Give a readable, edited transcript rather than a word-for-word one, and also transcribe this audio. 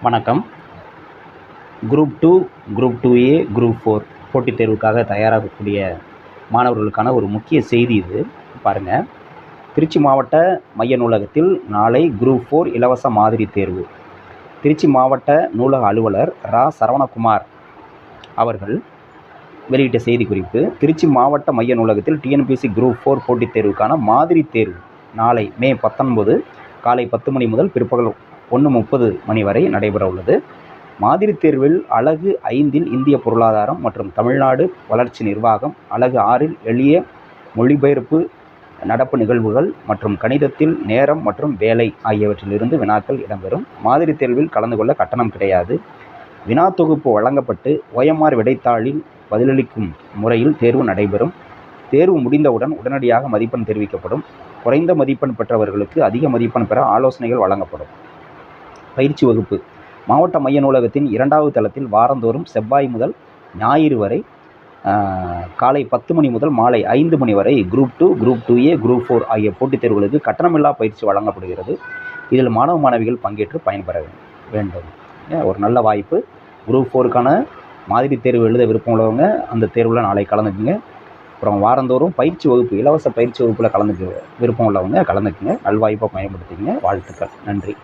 வணக்கம். Group 2, group 2A, group 4 போட்டித் தேர்வுக்காக தயாராகக்கூடிய மாணவர்களுக்கான ஒரு முக்கிய செய்தி இது. பாருங்கள், திருச்சி மாவட்ட மைய நூலகத்தில் நாளை குரூப் 4 இலவச மாதிரி தேர்வு. திருச்சி மாவட்ட நூலக அலுவலர் ரா. சரவணகுமார் அவர்கள் வெளியிட்ட செய்திக்குறிப்பு. திருச்சி மாவட்ட மைய நூலகத்தில் டிஎன்பிஎஸ்சி குரூப் 4 போட்டித் தேர்வுக்கான மாதிரி தேர்வு நாளை மே 19 காலை 10 மணி முதல் பிற்பகல் 1:30 மணி வரை நடைபெற உள்ளது. மாதிரி தேர்வில் அலகு 5இல் இந்திய பொருளாதாரம் மற்றும் தமிழ்நாடு வளர்ச்சி நிர்வாகம், அலகு 6இல் எளிய மொழிபெயர்ப்பு, நடப்பு நிகழ்வுகள் மற்றும் கணிதத்தில் நேரம் மற்றும் வேலை ஆகியவற்றிலிருந்து வினாக்கள் இடம்பெறும். மாதிரி தேர்வில் கலந்து கொள்ள கட்டணம் கிடையாது. வினா தொகுப்பு வழங்கப்பட்டு OMR விடைத்தாளில் பதிலளிக்கும் முறையில் தேர்வு நடைபெறும். தேர்வு முடிந்தவுடன் உடனடியாக மதிப்பெண் தெரிவிக்கப்படும். குறைந்த மதிப்பெண் பெற்றவர்களுக்கு அதிக மதிப்பெண் பெற ஆலோசனைகள் வழங்கப்படும். பயிற்சி வகுப்பு. மாவட்ட மைய நூலகத்தின் 2வது தளத்தில் வாரந்தோறும் செவ்வாய் முதல் ஞாயிறு வரை காலை 10 மணி முதல் மாலை 5 மணி வரை குரூப் 2, குரூப் 2A, குரூப் 4 ஆகிய போட்டித் தேர்வுகளுக்கு கட்டணமில்லா பயிற்சி வழங்கப்படுகிறது. இதில் மாணவ மாணவிகள் பங்கேற்று பயன்பெற வேண்டும். ஒரு நல்ல வாய்ப்பு. குரூப் 4க்கான மாதிரி தேர்வு எழுத விருப்பம் உள்ளவங்க அந்த தேர்வில் நாளை கலந்துக்குங்க. அப்புறம் வாரந்தோறும் பயிற்சி வகுப்பு, இலவச பயிற்சி வகுப்பில் விருப்பம் உள்ளவங்க கலந்துக்குங்க. நல்வாய்ப்பை பயன்படுத்திக்கங்க. வாழ்த்துக்கள். நன்றி.